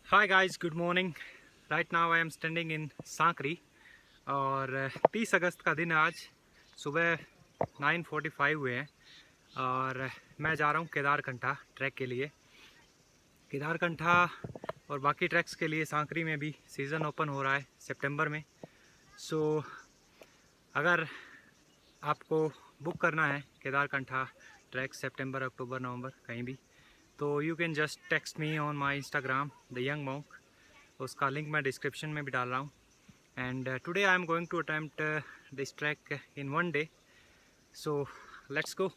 Hi guys, good morning. Right now I am standing in Sankri और 30 अगस्त का दिन आज सुबह 9:45 हुए हैं और मैं जा रहा हूँ केदारकंठा ट्रैक के लिए। केदारकंठा और बाकी ट्रैक्स के लिए सांकरी में भी सीज़न ओपन हो रहा है सितंबर में। सो अगर आपको बुक करना है केदारकंठा ट्रैक सितंबर, अक्टूबर, नवंबर कहीं भी, तो you can just text me on my Instagram the young monk. उसका लिंक मैं डिस्क्रिप्शन में भी डाल रहा हूँ। And today I am going to attempt this track in 1 day. So let's go.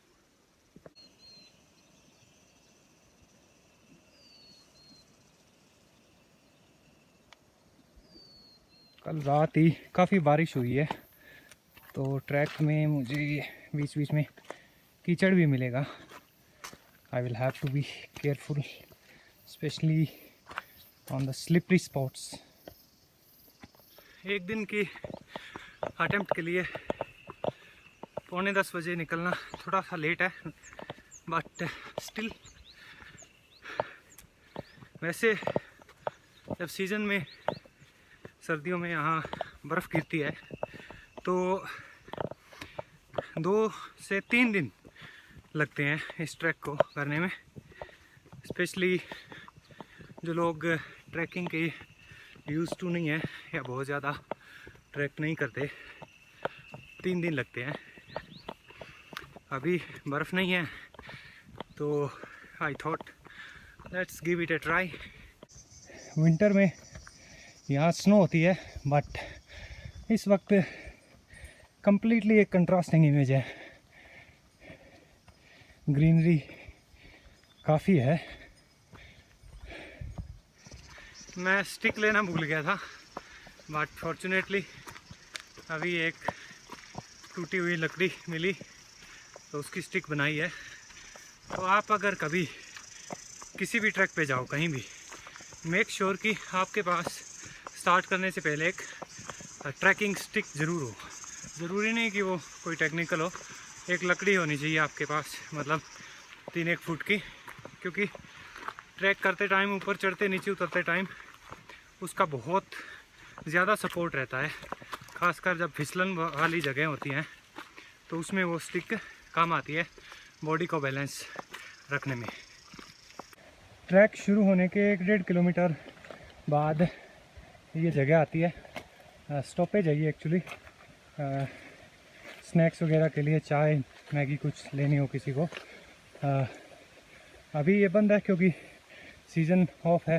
कल रात ही काफ़ी बारिश हुई है, तो ट्रैक में मुझे बीच बीच में कीचड़ भी मिलेगा। I will have to be careful, specially on the slippery spots. एक दिन की अटेम्प्ट के लिए 9:45 बजे निकलना थोड़ा सा लेट है, बट स्टिल वैसे जब सीज़न में सर्दियों में यहाँ बर्फ़ गिरती है तो 2 से 3 दिन लगते हैं इस ट्रैक को करने में। स्पेशली जो लोग ट्रैकिंग के यूज़ टू नहीं है या बहुत ज़्यादा ट्रैक नहीं करते, 3 दिन लगते हैं। अभी बर्फ़ नहीं है तो I thought let's give it A try. Winter में यहाँ स्नो होती है, बट इस वक्त कंप्लीटली एक कंट्रास्टिंग इमेज है। ग्रीनरी काफ़ी है। मैं स्टिक लेना भूल गया था, बट फॉर्चुनेटली अभी एक टूटी हुई लकड़ी मिली तो उसकी स्टिक बनाई है। तो आप अगर कभी किसी भी ट्रैक पे जाओ कहीं भी, मेक श्योर कि आपके पास स्टार्ट करने से पहले एक ट्रैकिंग स्टिक ज़रूर हो। ज़रूरी नहीं कि वो कोई टेक्निकल हो, एक लकड़ी होनी चाहिए आपके पास, मतलब 3-1 फुट की, क्योंकि ट्रैक करते टाइम, ऊपर चढ़ते नीचे उतरते टाइम उसका बहुत ज़्यादा सपोर्ट रहता है। खासकर जब फिसलन वाली जगह होती हैं तो उसमें वो स्टिक काम आती है बॉडी को बैलेंस रखने में। ट्रैक शुरू होने के 1-1.5 किलोमीटर बाद ये जगह आती है, स्टॉपेज है ये एक्चुअली। स्नैक्स वगैरह के लिए, चाय मैगी कुछ लेनी हो किसी को। अभी ये बंद है क्योंकि सीज़न ऑफ है,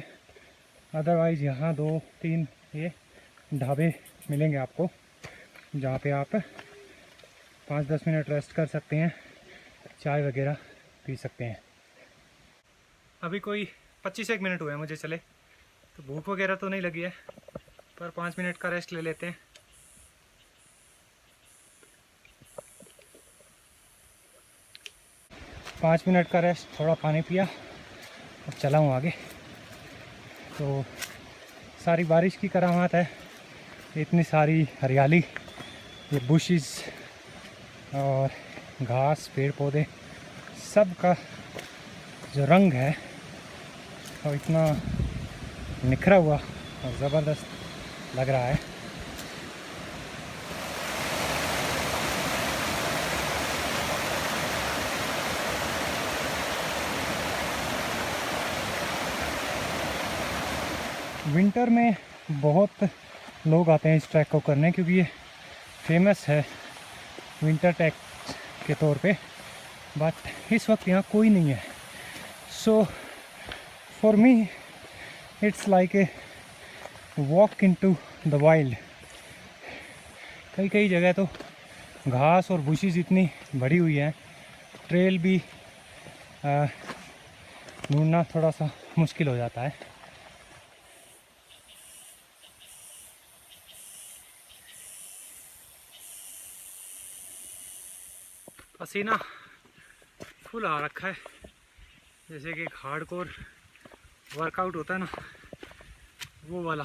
अदरवाइज़ यहाँ 2-3 ये ढाबे मिलेंगे आपको जहाँ पे आप 5-10 मिनट रेस्ट कर सकते हैं, चाय वगैरह पी सकते हैं। अभी कोई 25-1 मिनट हुए हैं मुझे चले, तो भूख वगैरह तो नहीं लगी है, पर 5 मिनट का रेस्ट ले लेते हैं। पाँच मिनट का रेस्ट, थोड़ा पानी पिया और चला हूँ आगे। तो सारी बारिश की करामात है, इतनी सारी हरियाली, ये बुशेस और घास, पेड़ पौधे, सब का जो रंग है वो इतना निखरा हुआ और ज़बरदस्त लग रहा है। विंटर में बहुत लोग आते हैं इस ट्रैक को करने, क्योंकि ये फेमस है विंटर ट्रैक के तौर पे, बट इस वक्त यहाँ कोई नहीं है। So for me it's like a walk into the wild. कई कई जगह तो घास और बुशेस इतनी भरी हुई है, ट्रेल भी ढूंढना थोड़ा सा मुश्किल हो जाता है। पसीना फुल आ रखा है, जैसे कि एक हार्डकोर वर्कआउट होता है ना, वो वाला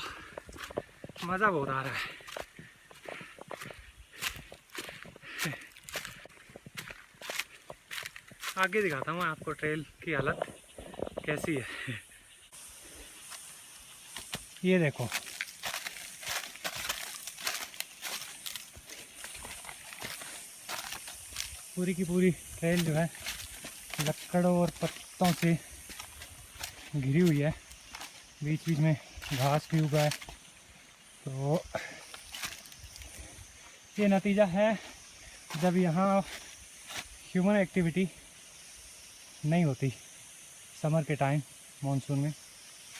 मज़ा बहुत आ रहा है। आगे दिखाता हूँ आपको ट्रेल की हालत कैसी है। ये देखो, पूरी की पूरी ट्रेल जो है लकड़ों और पत्तों से घिरी हुई है, बीच बीच में घास भी उगा है। तो ये नतीजा है जब यहाँ ह्यूमन एक्टिविटी नहीं होती समर के टाइम, मानसून में।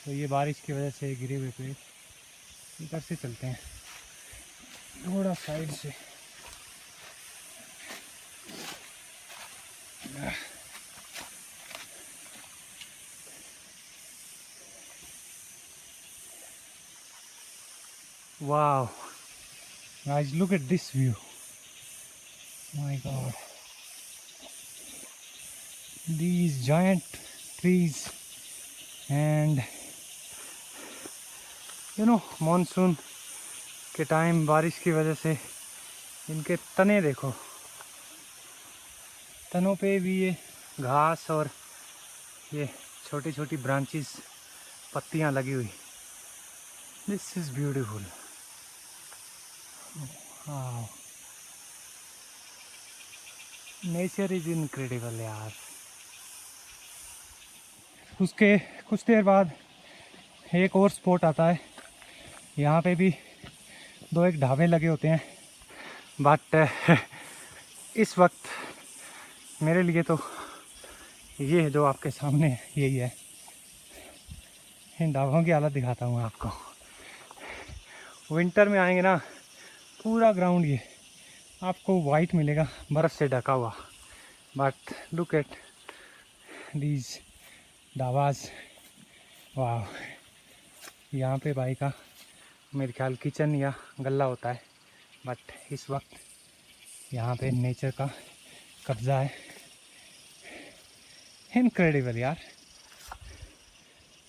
तो ये बारिश की वजह से गिरे हुए पेड़ इधर से चलते हैं थोड़ा साइड से। Wow, guys, look at this view. My God, these giant trees and monsoon के टाइम बारिश की वजह से इनके तने देखो, तनों पे भी ये घास और ये छोटी छोटी ब्रांचेस, पत्तियां लगी हुई। This is beautiful. Wow, nature is incredible यार। उसके कुछ देर बाद एक और स्पॉट आता है, यहाँ पे भी 2-1 ढाबे लगे होते हैं, बट इस वक्त मेरे लिए तो ये जो आपके सामने है यही है। इन ढाबों की हालत दिखाता हूँ आपको। विंटर में आएंगे ना, पूरा ग्राउंड ये आपको वाइट मिलेगा, बर्फ़ से ढका हुआ। But look at these dhabas. वाह, यहाँ पे भाई का मेरे ख्याल किचन या गल्ला होता है, बट इस वक्त यहाँ पे नेचर का कब्ज़ा है। इनक्रेडिबल यार,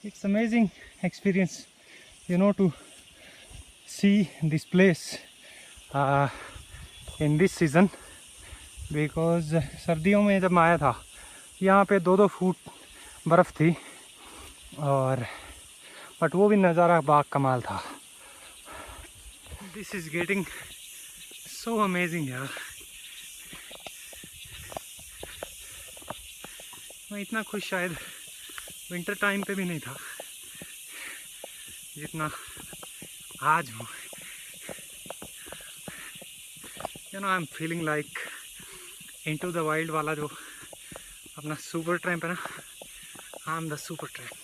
it's amazing experience, to see this place in this season, because सर्दियों में जब मैं आया था यहाँ पे 2-2 फुट बर्फ़ थी, और बट वो भी नज़ारा बाग कमाल था। This is getting so amazing यार। मैं इतना खुश शायद विंटर टाइम पे भी नहीं था जितना आज हूँ। I am feeling like into the wild वाला जो अपना सुपर ट्रैम्प है ना, I am the super tramp.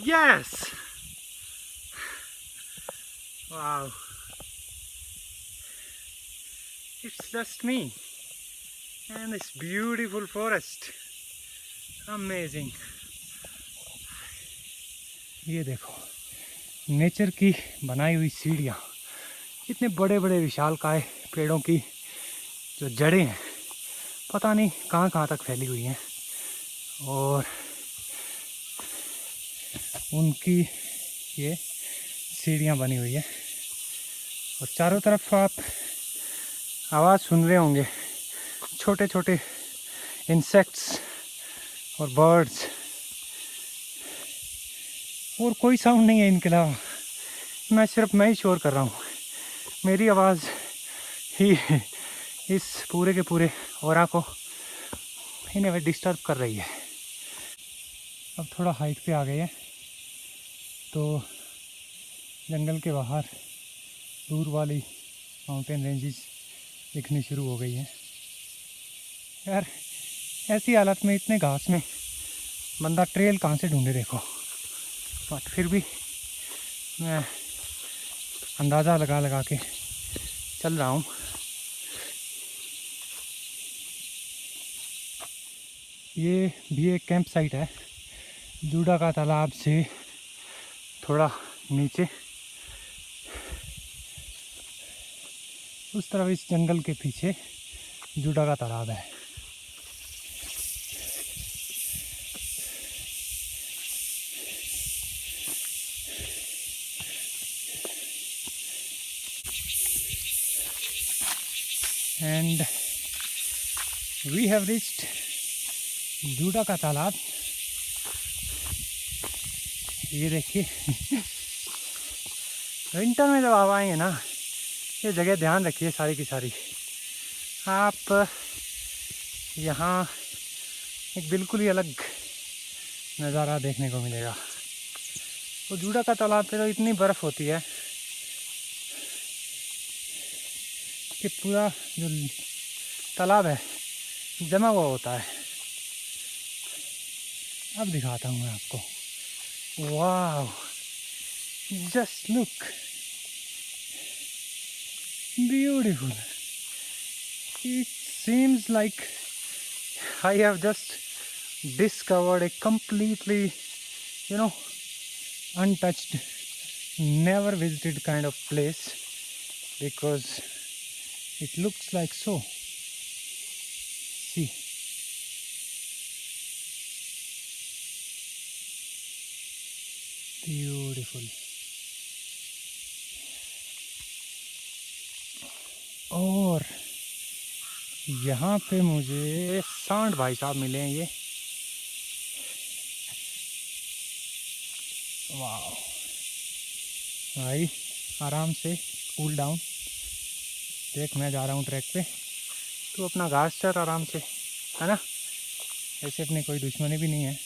Yes, wow, it's just me and this beautiful forest. Amazing. ये देखो, नेचर की बनाई हुई सीढ़ियाँ, इतने बड़े बड़े विशालकाय पेड़ों की जो जड़ें हैं पता नहीं कहाँ कहाँ तक फैली हुई हैं, और उनकी ये सीढ़ियाँ बनी हुई है। और चारों तरफ आप आवाज़ सुन रहे होंगे, छोटे छोटे इंसेक्ट्स और बर्ड्स, और कोई साउंड नहीं है इनके अलावा। मैं ही शोर कर रहा हूँ। मेरी आवाज़ ही इस पूरे के पूरे ऑरा को इन्हें डिस्टर्ब कर रही है। अब थोड़ा हाइट पे आ गए हैं तो जंगल के बाहर दूर वाली माउंटेन रेंजेस दिखनी शुरू हो गई है। यार ऐसी हालत में इतने घास में बंदा ट्रेल कहाँ से ढूंढे देखो, बट फिर भी मैं अंदाज़ा लगा लगा के चल रहा हूँ। ये भी एक कैंप साइट है, जूडा का तालाब से थोड़ा नीचे उस तरफ इस जंगल के पीछे जूडा का तालाब है। And we have reached Juda का तालाब। ये देखिए विंटर में जब आप आएंगे ना, ये जगह ध्यान रखिए सारी की सारी। आप यहाँ एक बिल्कुल ही अलग नज़ारा देखने को मिलेगा। वो जूडा का तालाब पे तो इतनी बर्फ़ होती है कि पूरा जो तालाब है जमा हुआ होता है। अब दिखाता हूँ मैं आपको। वाह, just look beautiful. It seems like I have just discovered a completely, untouched, never visited kind of place, because it looks like so. See, beautiful. और यहाँ पे मुझे सांड भाई साहब मिले हैं। ये वाह भाई, आराम से कूल डाउन। देख, मैं जा रहा हूँ ट्रैक पे, तू अपना घास चर आराम से, है ना। ऐसे अपने कोई दुश्मनी भी नहीं है।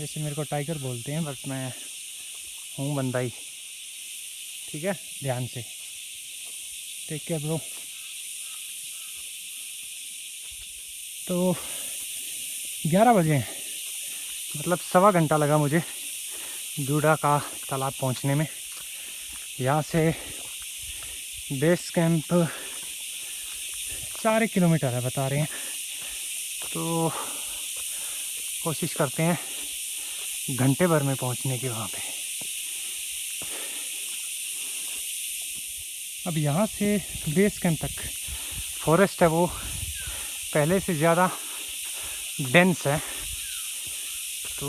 वैसे मेरे को टाइगर बोलते हैं, बट मैं हूँ बंदा ही। ठीक है, ध्यान से। Take care bro. तो 11 बजे हैं, मतलब सवा घंटा लगा मुझे जूडा का तालाब पहुंचने में। यहाँ से बेस कैंप 4 किलोमीटर है बता रहे हैं, तो कोशिश करते हैं घंटे भर में पहुंचने की वहाँ पे। अब यहाँ से बेस कैंप तक फॉरेस्ट है, वो पहले से ज़्यादा डेंस है। तो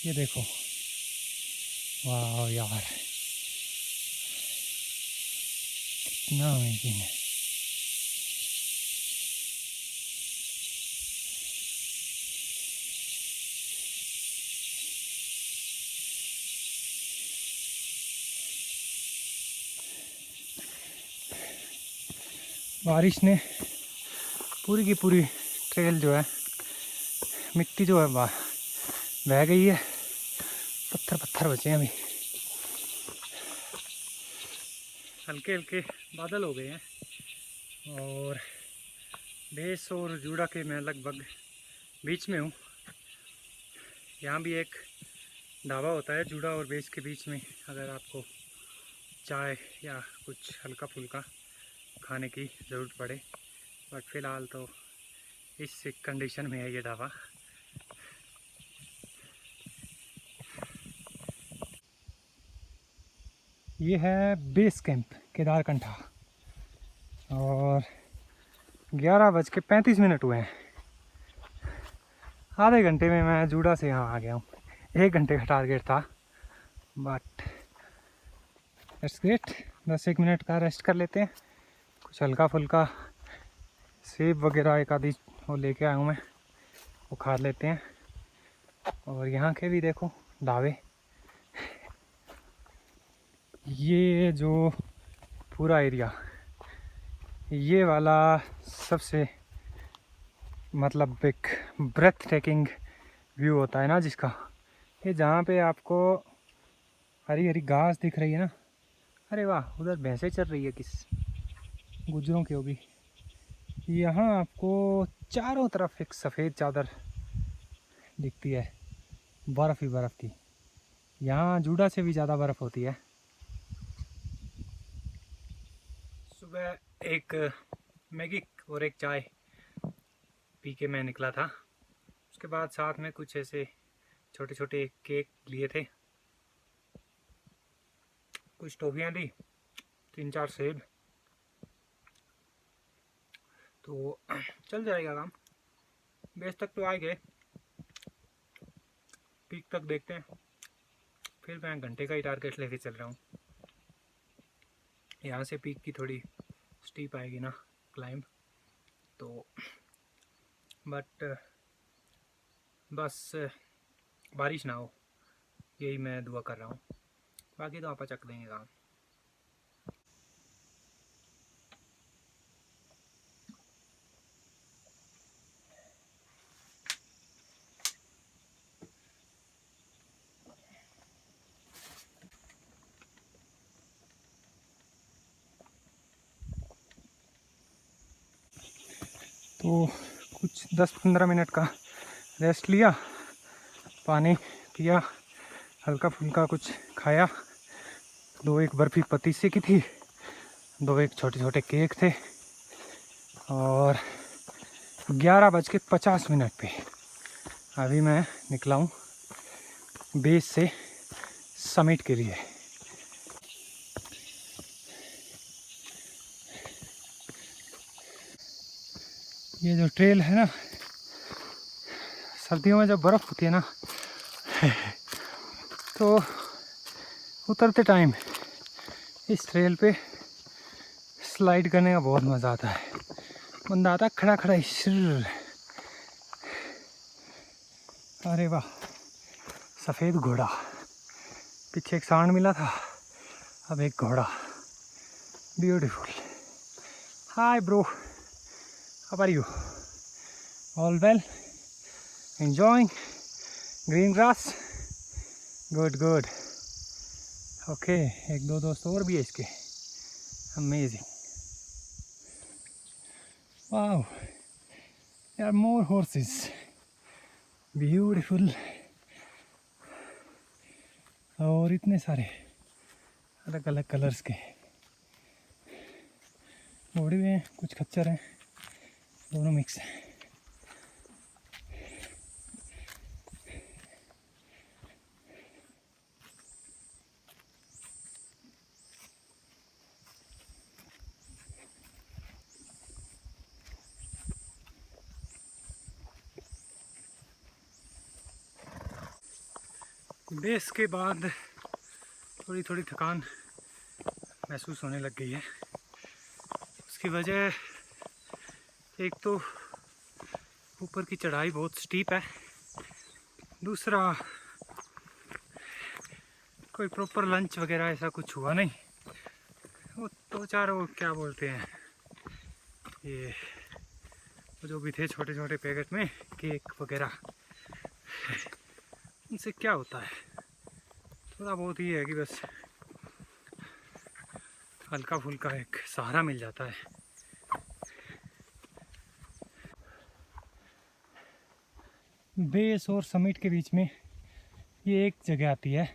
ये देखो, वाह यार, कितना अमेजिंग है। बारिश ने पूरी की पूरी ट्रेल जो है, मिट्टी जो है बह गई है। पत्थर पत्थर बचे हैं अभी। हल्के हल्के बादल हो गए हैं और बेस और जूडा के मैं लगभग बीच में हूँ। यहाँ भी एक ढाबा होता है जूडा और बेस के बीच में, अगर आपको चाय या कुछ हल्का फुल्का खाने की ज़रूरत पड़े। बट फ़िलहाल तो इस कंडीशन में है ये ढाबा। ये है बेस कैंप केदारकंठा और 11:35 हुए हैं। आधे घंटे में मैं जूडा से यहाँ आ गया हूँ। 1 घंटे का टारगेट था, बट इट्स ग्रेट। 10-1 मिनट का रेस्ट कर लेते हैं। कुछ हल्का फुल्का सेब वगैरह एक आधी वो लेके आया हूँ मैं, वो खा लेते हैं। और यहाँ के भी देखो ढाबे। ये जो पूरा एरिया, ये वाला सबसे मतलब एक ब्रेथ टेकिंग व्यू होता है ना जिसका, ये जहाँ पे आपको हरी हरी घास दिख रही है ना। अरे वाह, उधर भैंसें चल रही है, किस गुजरों की होगी। यहाँ आपको चारों तरफ एक सफ़ेद चादर दिखती है, बर्फ़ ही बर्फ़ की। यहाँ जूडा से भी ज़्यादा बर्फ़ होती है। सुबह एक मैगी और एक चाय पी के मैं निकला था। उसके बाद साथ में कुछ ऐसे छोटे छोटे केक लिए थे, कुछ टॉफियाँ ली, 3-4 सेब। तो चल जाएगा काम। बेस तक तो आ गए, पीक तक देखते हैं। फिर मैं घंटे का ही टारगेट लेके चल रहा हूँ। यहाँ से पीक की थोड़ी स्टीप आएगी ना क्लाइंब, तो बट बस बारिश ना हो, यही मैं दुआ कर रहा हूँ। बाकी तो आप चक देंगे काम। तो कुछ 10-15 मिनट का रेस्ट लिया, पानी पिया, हल्का फुल्का कुछ खाया। 2 एक बर्फ़ी पतीसे की थी, 2 एक छोटे छोटे केक थे, और 11:50 पे अभी मैं निकला हूँ बेस से समिट के लिए। ये जो ट्रेल है ना, सर्दियों में जब बर्फ़ होती है ना तो उतरते टाइम इस ट्रेल पे स्लाइड करने का बहुत मज़ा आता है। बंदा आता खड़ा खड़ा ही शिर। अरे वाह, सफ़ेद घोड़ा। पीछे एक सांड मिला था, अब एक घोड़ा। Beautiful. Hi bro, how are you? All well? Enjoying green grass? Good good. Okay, एक दो दोस्त और भी है इसके। Amazing. Wow, there are more horses. Beautiful. और इतने सारे अलग अलग कलर्स के घोड़े भी हैं, कुछ खच्चर हैं, दोनों मिक्स हैं। बेस के बाद थोड़ी थोड़ी थकान महसूस होने लग गई है। उसकी वजह एक तो ऊपर की चढ़ाई बहुत स्टीप है, दूसरा कोई प्रॉपर लंच वगैरह ऐसा कुछ हुआ नहीं। वो 2-4 वो क्या बोलते हैं, ये जो भी थे छोटे छोटे पैकेट में केक वगैरह, उनसे क्या होता है, थोड़ा बहुत ही है कि बस हल्का फुल्का एक सहारा मिल जाता है। बेस और समिट के बीच में ये एक जगह आती है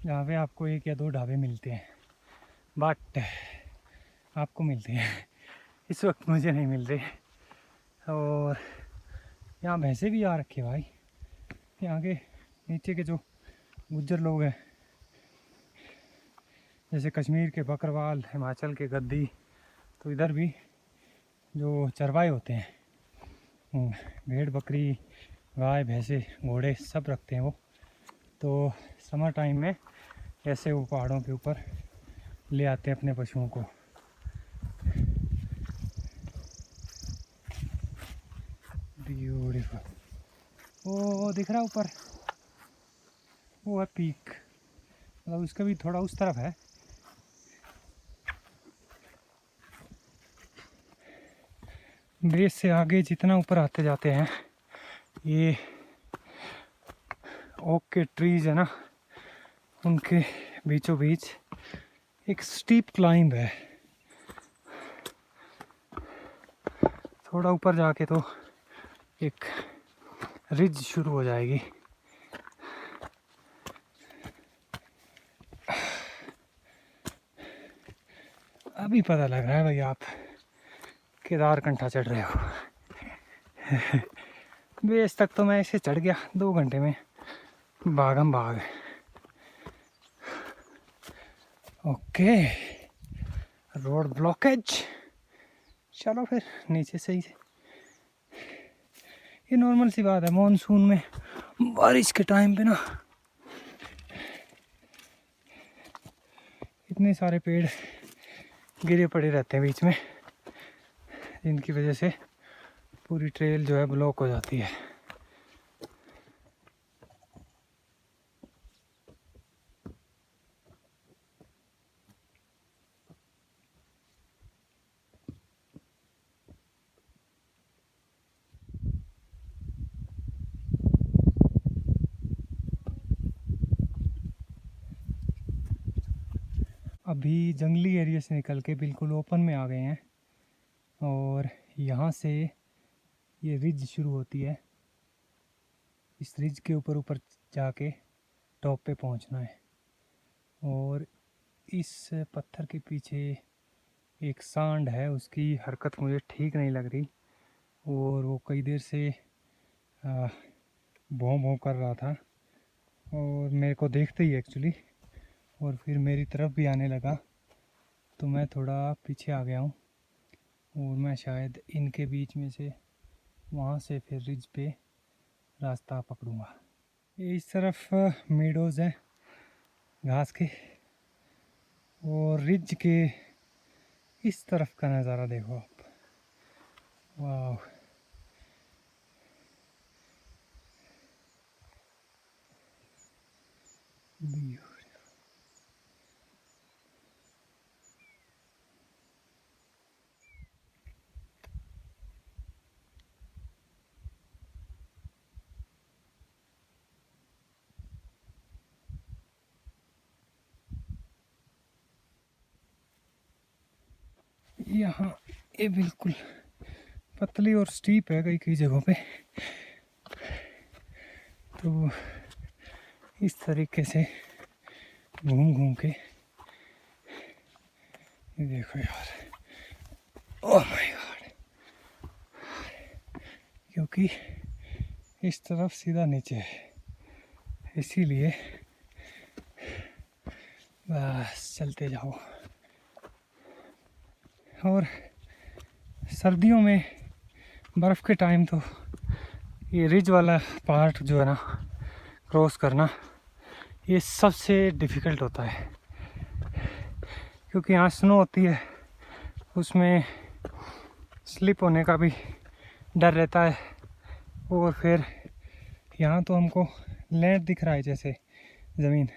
जहाँ पे आपको 1 या 2 ढाबे मिलते हैं, बट आपको मिलते हैं, इस वक्त मुझे नहीं मिल रहे। और यहाँ भैंसे भी आ रखे भाई। यहाँ के नीचे के जो गुज्जर लोग हैं, जैसे कश्मीर के बकरवाल, हिमाचल के गद्दी, तो इधर भी जो चरवाए होते हैं, भेड़ बकरी गाय भैंसे घोड़े सब रखते हैं वो। तो समर टाइम में ऐसे वो पहाड़ों के ऊपर ले आते हैं अपने पशुओं को। ब्यूटीफुल। वो दिख रहा है ऊपर, वो है पीक, मतलब उसका भी थोड़ा उस तरफ है। बेस से आगे जितना ऊपर आते जाते हैं, ये ओक के ट्रीज है ना, उनके बीचों बीच एक स्टीप क्लाइंब है। थोड़ा ऊपर जाके तो एक रिज शुरू हो जाएगी। अभी पता लग रहा है भाई आप केदारकंठा चढ़ रहे हो। बेस तक तो मैं इसे चढ़ गया 2 घंटे में, भागम भाग। Okay, road blockage. चलो फिर नीचे से ही। ये नॉर्मल सी बात है, मॉनसून में बारिश के टाइम पे ना इतने सारे पेड़ गिरे पड़े रहते हैं बीच में, जिनकी वजह से पूरी ट्रेल जो है ब्लॉक हो जाती है। अभी जंगली एरिया से निकल के बिल्कुल ओपन में आ गए हैं और यहाँ से ये रिज शुरू होती है। इस रिज के ऊपर ऊपर जाके टॉप पे पहुँचना है। और इस पत्थर के पीछे एक सांड है, उसकी हरकत मुझे ठीक नहीं लग रही और वो कई देर से भौं भौं कर रहा था और मेरे को देखते ही एक्चुअली, और फिर मेरी तरफ भी आने लगा, तो मैं थोड़ा पीछे आ गया हूँ और मैं शायद इनके बीच में से वहाँ से फिर रिज पे रास्ता पकड़ूँगा। ये इस तरफ मेडोज़ हैं घास के, और रिज के इस तरफ का नज़ारा देखो आप, वाह। यहाँ ये बिल्कुल पतली और स्टीप है कई कई जगहों पे, तो इस तरीके से घूम घूम के ये देखो यार, ओह माय गॉड, क्योंकि इस तरफ सीधा नीचे है, इसीलिए बस चलते जाओ। और सर्दियों में बर्फ़ के टाइम तो ये रिज वाला पार्ट जो है ना, क्रॉस करना, ये सबसे डिफ़िकल्ट होता है, क्योंकि यहाँ स्नो होती है, उसमें स्लिप होने का भी डर रहता है। और फिर यहाँ तो हमको लैंड दिख रहा है जैसे ज़मीन,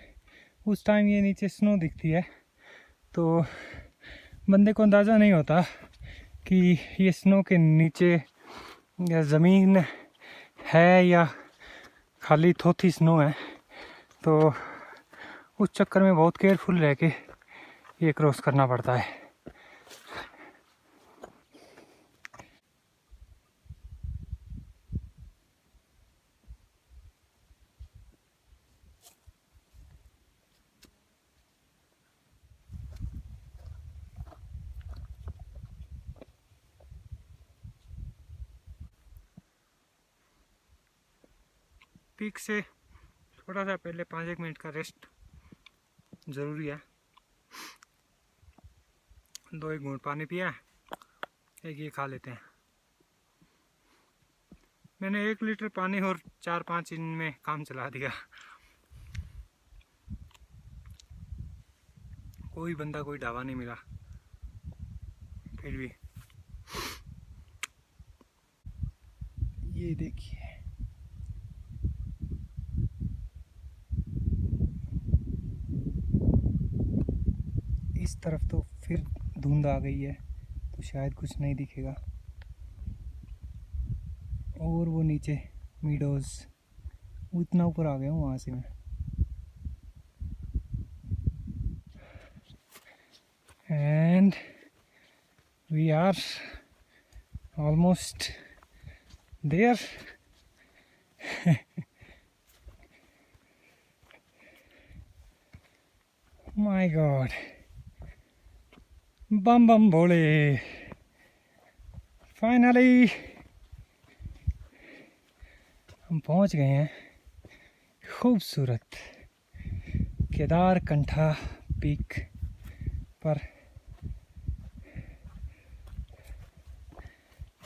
उस टाइम ये नीचे स्नो दिखती है, तो बंदे को अंदाज़ा नहीं होता कि ये स्नो के नीचे या ज़मीन है या खाली थोथी स्नो है। तो उस चक्कर में बहुत केयरफुल रह के ये क्रॉस करना पड़ता है। पीक से थोड़ा सा पहले 5-1 मिनट का रेस्ट ज़रूरी है। 2-1 घूंट पानी पिया, एक ये खा लेते हैं। मैंने 1 लीटर पानी और 4-5 दिन में काम चला दिया। कोई बंदा कोई ढाबा नहीं मिला, फिर भी ये देखिए, इस तरफ तो फिर धुंध आ गई है, तो शायद कुछ नहीं दिखेगा। और वो नीचे मीडोज़, वो इतना ऊपर आ गया हूँ वहाँ से मैं। And we are almost there. My god, Bam Bam Bhole, finally हम पहुंच गए हैं खूबसूरत केदारकंठा पीक पर।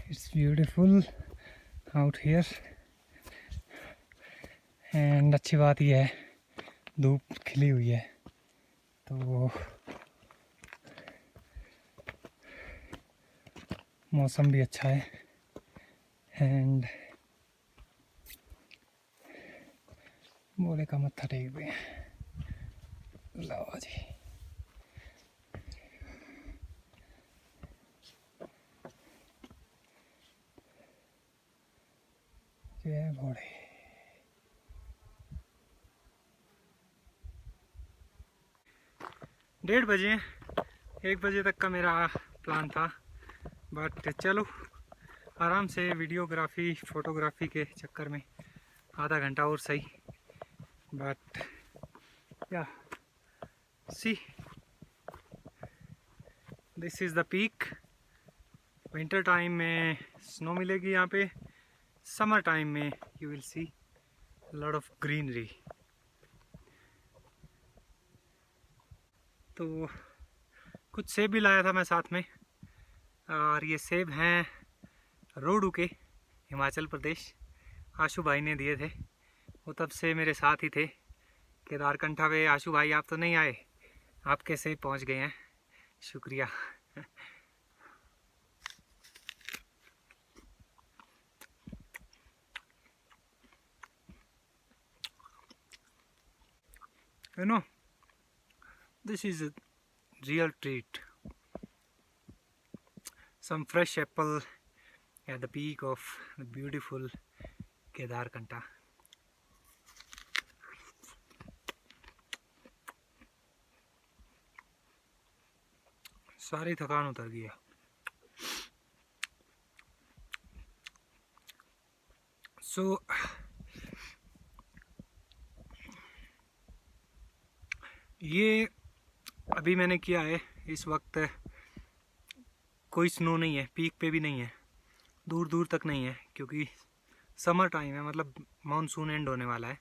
It's beautiful out here, and अच्छी बात यह है धूप खिली हुई है, तो मौसम भी अच्छा है एंड बोले का मत्था टेक हुए लावा जी। जय घोड़े। 1:30 बजे, 1 बजे तक का मेरा प्लान था, बट चलो आराम से वीडियोग्राफी फोटोग्राफी के चक्कर में आधा घंटा और सही, बट या see this is the peak. Winter time में स्नो मिलेगी यहाँ पे, समर टाइम में you will see lot of greenery. तो कुछ सेब भी लाया था मैं साथ में, और ये सेब हैं रोडू के, हिमाचल प्रदेश। आशु भाई ने दिए थे, वो तब से मेरे साथ ही थे केदारकंठा पे। आशु भाई आप तो नहीं आए, आपके सेब पहुंच गए हैं, शुक्रिया। You know, this is a real treat. Some fresh apple at the peak of the beautiful Kedarkanta. सारी थकान उतर गई है। सो ये अभी मैंने किया है, इस वक्त कोई स्नो नहीं है, पीक पे भी नहीं है, दूर दूर तक नहीं है, क्योंकि समर टाइम है, मतलब मानसून एंड होने वाला है।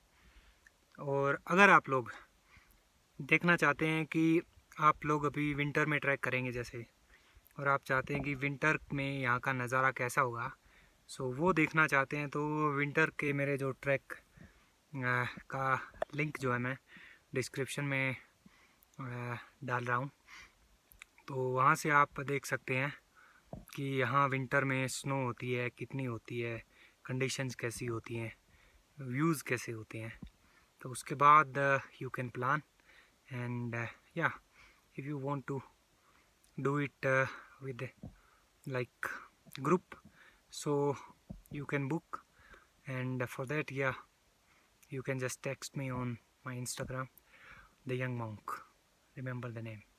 और अगर आप लोग देखना चाहते हैं कि आप लोग अभी विंटर में ट्रैक करेंगे जैसे, और आप चाहते हैं कि विंटर में यहाँ का नज़ारा कैसा होगा, सो वो देखना चाहते हैं तो विंटर के मेरे जो ट्रैक का लिंक जो है मैं डिस्क्रिप्शन में डाल रहा हूँ, तो वहाँ से आप देख सकते हैं कि यहाँ विंटर में स्नो होती है, कितनी होती है, कंडीशंस कैसी होती हैं, व्यूज़ कैसे होते हैं। तो उसके बाद यू कैन प्लान एंड या if you want to do it with like group, so you can book, and for that you can just text me on my Instagram, the young monk, remember the name.